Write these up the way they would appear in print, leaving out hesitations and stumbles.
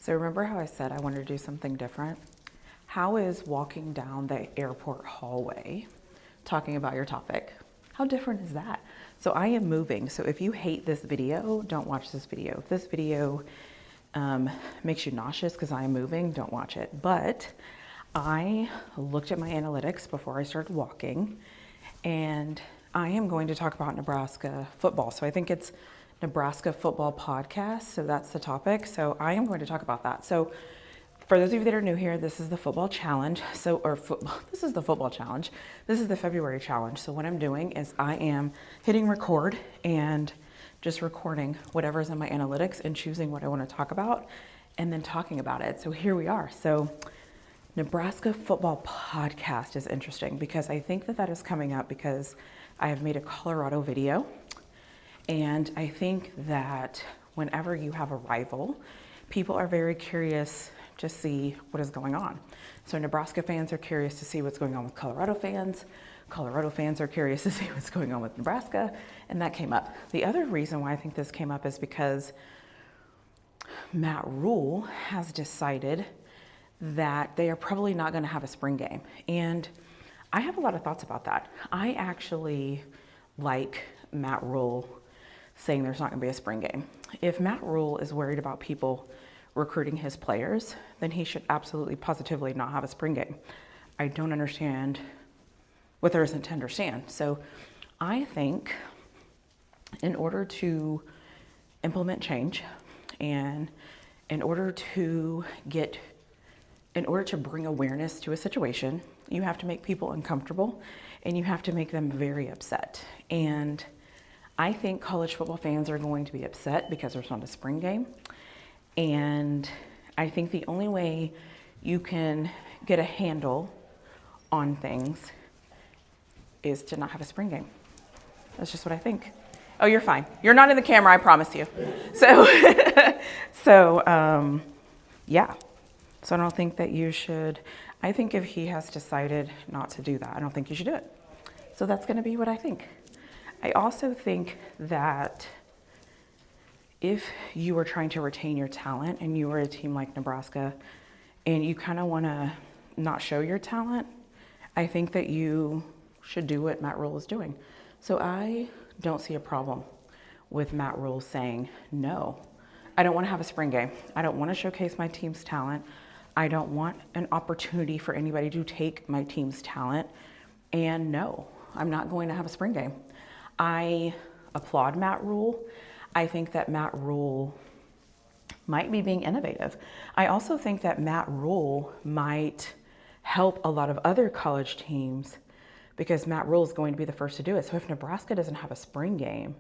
So remember how I said I wanted to do something different? How is walking down the airport hallway talking about your topic? How different is that? So I am moving. So if you hate this video, don't watch this video. If this video makes you nauseous because I am moving, don't watch it. But I looked at my analytics before I started walking, and I am going to talk about Nebraska football. So I think it's Nebraska football podcast. So that's the topic. So I am going to talk about that. So for those of you that are new here, this is the football challenge. This is the football challenge. This is the February challenge. So what I'm doing is I am hitting record and just recording whatever's in my analytics and choosing what I want to talk about and then talking about it. So here we are. So Nebraska football podcast is interesting because I think that is coming up because I have made a Colorado video. And I think that whenever you have a rival, people are very curious to see what is going on. So Nebraska fans are curious to see what's going on with Colorado fans. Colorado fans are curious to see what's going on with Nebraska, and that came up. The other reason why I think this came up is because Matt Rule has decided that they are probably not going to have a spring game. And I have a lot of thoughts about that. I actually like Matt Rule saying there's not going to be a spring game. If Matt Rule is worried about people recruiting his players, then he should absolutely positively not have a spring game. I don't understand what there isn't to understand. So I think in order to implement change and in order to bring awareness to a situation, you have to make people uncomfortable and you have to make them very upset. And I think college football fans are going to be upset because there's not a spring game. And I think the only way you can get a handle on things is to not have a spring game. That's just what I think. Oh, you're fine. You're not in the camera, I promise you. Yeah. So I don't think that you should. I think if he has decided not to do that, I don't think you should do it. So that's going to be what I think. I also think that if you are trying to retain your talent and you are a team like Nebraska and you kind of want to not show your talent, I think that you should do what Matt Rule is doing. So I don't see a problem with Matt Rule saying, no, I don't want to have a spring game. I don't want to showcase my team's talent. I don't want an opportunity for anybody to take my team's talent. And no, I'm not going to have a spring game. I applaud Matt Rule. I think that Matt Rule might be being innovative. I also think that Matt Rule might help a lot of other college teams because Matt Rule is going to be the first to do it. So if Nebraska doesn't have a spring game,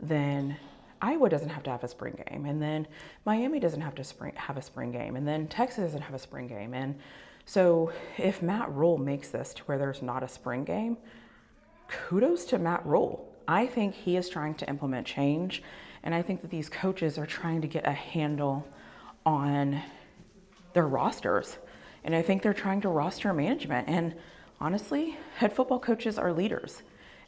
then Iowa doesn't have to have a spring game. And then Miami doesn't have to have a spring game. And then Texas doesn't have a spring game. And so if Matt Rule makes this to where there's not a spring game, kudos to Matt Rule. I think he is trying to implement change, and I think that these coaches are trying to get a handle on their rosters, and I think they're trying to roster management. And honestly, head football coaches are leaders,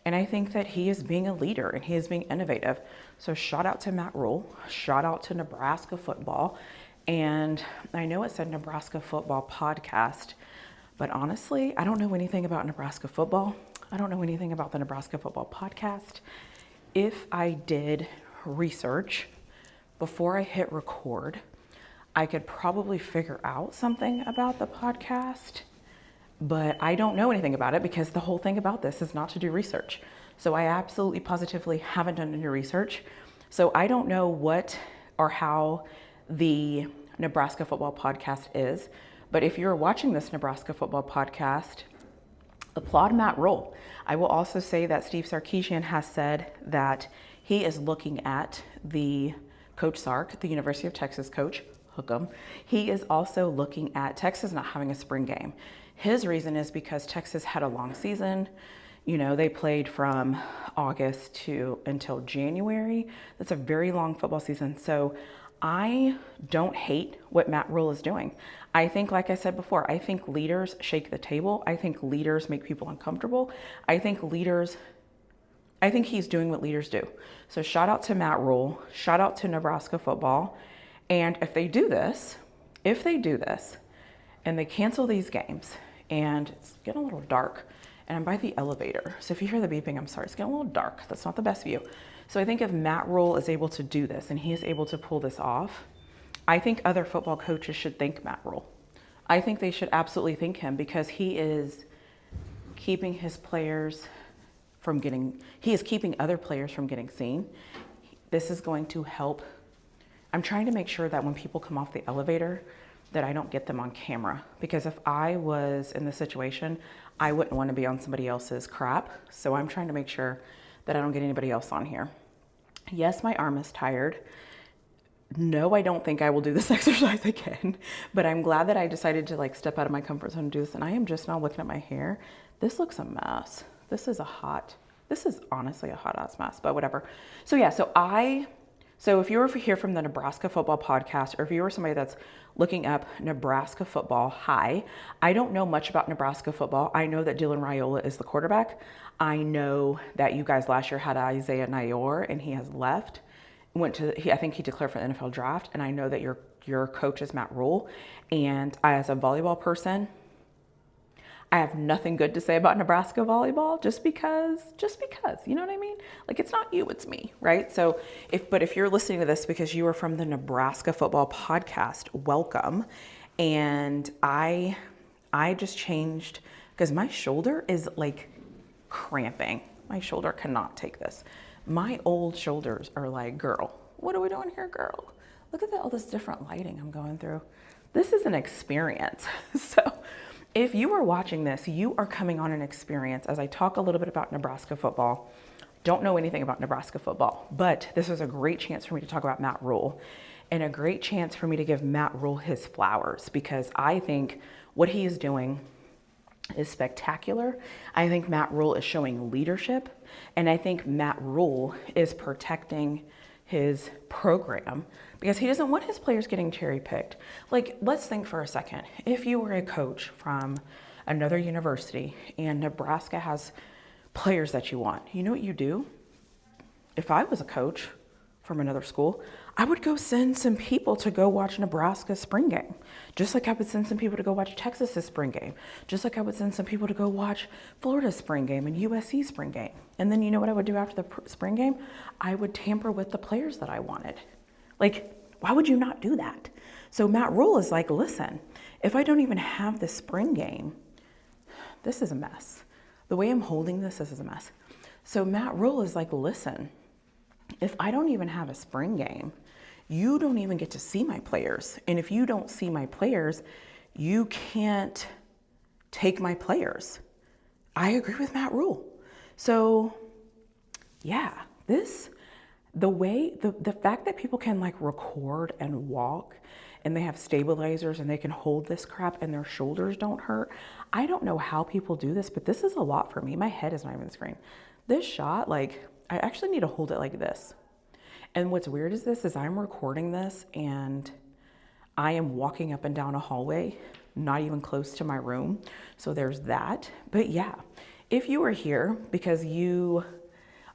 and I think that he is being a leader and he is being innovative. So shout out to Matt Rule, shout out to Nebraska football, and I know it said Nebraska football podcast, but honestly, I don't know anything about Nebraska football. I don't know anything about the Nebraska football podcast. If I did research before I hit record, I could probably figure out something about the podcast, but I don't know anything about it because the whole thing about this is not to do research. So I absolutely positively haven't done any research. So I don't know what or how the Nebraska football podcast is, but if you're watching this Nebraska football podcast, applaud Matt Rule. I will also say that Steve Sarkisian has said that he is looking at the Coach Sark, the University of Texas coach, Hookem. He is also looking at Texas not having a spring game. His reason is because Texas had a long season. You know, they played from August until January. That's a very long football season. So I don't hate what Matt Rule is doing. I think, like I said before, I think leaders shake the table. I think leaders make people uncomfortable. I think he's doing what leaders do. So shout out to Matt Rule, shout out to Nebraska football. And if they do this, If they do this and they cancel these games, and it's getting a little dark, and I'm by the elevator, so if you hear the beeping, I'm sorry, it's getting a little dark. That's not the best view. So I think if Matt Rule is able to do this and he is able to pull this off, I think other football coaches should thank Matt Rule. I think they should absolutely thank him, because he is keeping his players from getting, he is keeping other players from getting seen. This is going to help. I'm trying to make sure that when people come off the elevator, that I don't get them on camera, because if I was in this situation, I wouldn't want to be on somebody else's crap. So I'm trying to make sure that I don't get anybody else on here. Yes, my arm is tired. No, I don't think I will do this exercise again, but I'm glad that I decided to like step out of my comfort zone and do this. And I am just now looking at my hair. This looks a mess. This is honestly a hot ass mess, but whatever. So yeah, so if you were here from the Nebraska football podcast, or if you were somebody that's looking up Nebraska football, hi. I don't know much about Nebraska football. I know that Dylan Raiola is the quarterback. I know that you guys last year had Isaiah Nayor and he has left. I think he declared for the NFL draft. And I know that your coach is Matt Rule. And as a volleyball person, I have nothing good to say about Nebraska volleyball just because, you know what I mean? Like, it's not you, it's me, right? So if you're listening to this because you are from the Nebraska football podcast, welcome. And I just changed because my shoulder is like cramping. My shoulder cannot take this. My old shoulders are like, girl, what are we doing here, girl? Look at all this different lighting I'm going through. This is an experience. So if you are watching this, you are coming on an experience as I talk a little bit about Nebraska football. Don't know anything about Nebraska football, but this is a great chance for me to talk about Matt Rule, and a great chance for me to give Matt Rule his flowers, because I think what he is doing is spectacular. I think Matt Rule is showing leadership, and I think Matt Rule is protecting his program because he doesn't want his players getting cherry picked. Like, let's think for a second. If you were a coach from another university and Nebraska has players that you want, you know what you do? If I was a coach from another school, I would go send some people to go watch Nebraska's spring game. Just like I would send some people to go watch Texas's spring game. Just like I would send some people to go watch Florida's spring game and USC's spring game. And then you know what I would do after the spring game? I would tamper with the players that I wanted. Like, why would you not do that? So Matt Rule is like, listen, if I don't even have the spring game, this is a mess. The way I'm holding this is a mess. So Matt Rule is like, listen, if I don't even have a spring game, you don't even get to see my players. And if you don't see my players, you can't take my players. I agree with Matt Rule. So yeah, the fact that people can like record and walk and they have stabilizers and they can hold this crap and their shoulders don't hurt. I don't know how people do this, but this is a lot for me. My head is not even the screen. This shot, like, I actually need to hold it like this. And what's weird is I'm recording this and I am walking up and down a hallway, not even close to my room. So there's that. But yeah, if you are here because you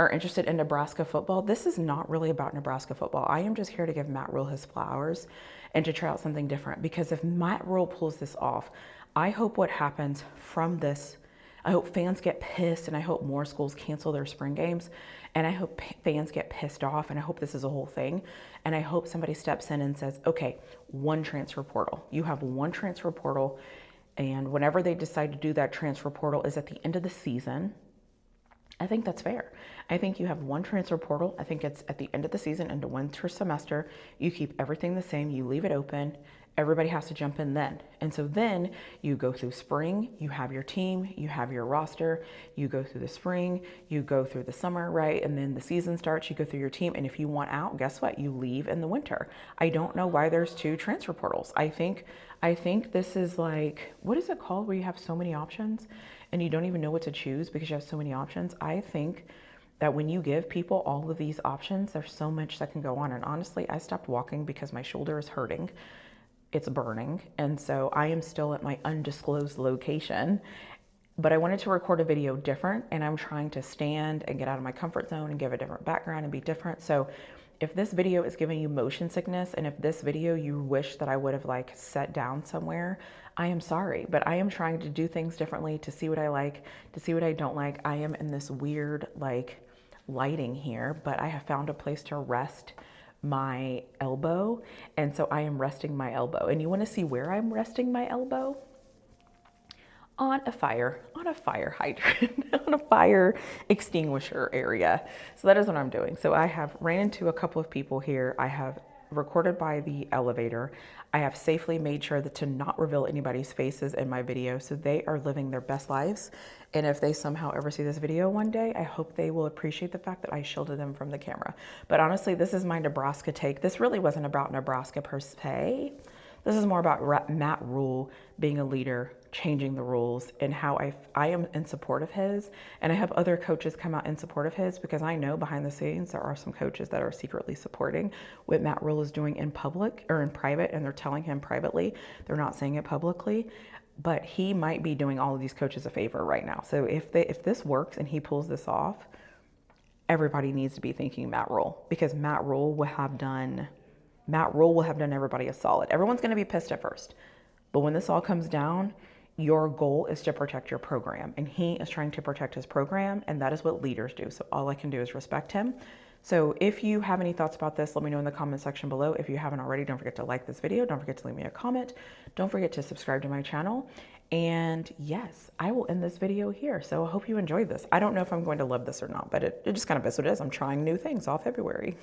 are interested in Nebraska football, this is not really about Nebraska football. I am just here to give Matt Rule his flowers and to try out something different. Because if Matt Rule pulls this off, I hope what happens from this, I hope fans get pissed, and I hope more schools cancel their spring games, and I hope fans get pissed off, and I hope this is a whole thing, and I hope somebody steps in and says, okay, one transfer portal. You have one transfer portal, and whenever they decide to do that transfer portal is at the end of the season. I think that's fair. I think you have one transfer portal. I think it's at the end of the season, into winter semester. You keep everything the same. You leave it open. Everybody has to jump in then. And so then you go through spring, you have your team, you have your roster, you go through the spring, you go through the summer, right? And then the season starts, you go through your team. And if you want out, guess what? You leave in the winter. I don't know why there's two transfer portals. I think this is like, what is it called where you have so many options and you don't even know what to choose because you have so many options? I think that when you give people all of these options, there's so much that can go on. And honestly, I stopped walking because my shoulder is hurting. It's burning. And so I am still at my undisclosed location, but I wanted to record a video different, and I'm trying to stand and get out of my comfort zone and give a different background and be different. So if this video is giving you motion sickness, and if this video you wish that I would have like set down somewhere, I am sorry, but I am trying to do things differently, to see what I like, to see what I don't like. I am in this weird like lighting here, but I have found a place to rest my elbow. And so I am resting my elbow. And you want to see where I'm resting my elbow? On a fire hydrant, on a fire extinguisher area. So that is what I'm doing. So I have ran into a couple of people here. I have recorded by the elevator. I have safely made sure that to not reveal anybody's faces in my video, so they are living their best lives. And if they somehow ever see this video one day, I hope they will appreciate the fact that I shielded them from the camera. But honestly, this is my Nebraska take. This really wasn't about Nebraska per se. This is more about Matt Rule being a leader, changing the rules, and how I am in support of his. And I have other coaches come out in support of his, because I know behind the scenes there are some coaches that are secretly supporting what Matt Rule is doing in public or in private, and they're telling him privately. They're not saying it publicly. But he might be doing all of these coaches a favor right now. So if this works and he pulls this off, everybody needs to be thanking Matt Rule, because Matt Rule will have done everybody a solid. Everyone's going to be pissed at first, but when this all comes down, your goal is to protect your program, and he is trying to protect his program, and that is what leaders do. So all I can do is respect him. So if you have any thoughts about this, let me know in the comment section below. If you haven't already, don't forget to like this video. Don't forget to leave me a comment. Don't forget to subscribe to my channel. And yes, I will end this video here. So I hope you enjoyed this. I don't know if I'm going to love this or not, but it just kind of is what it is. I'm trying new things all February.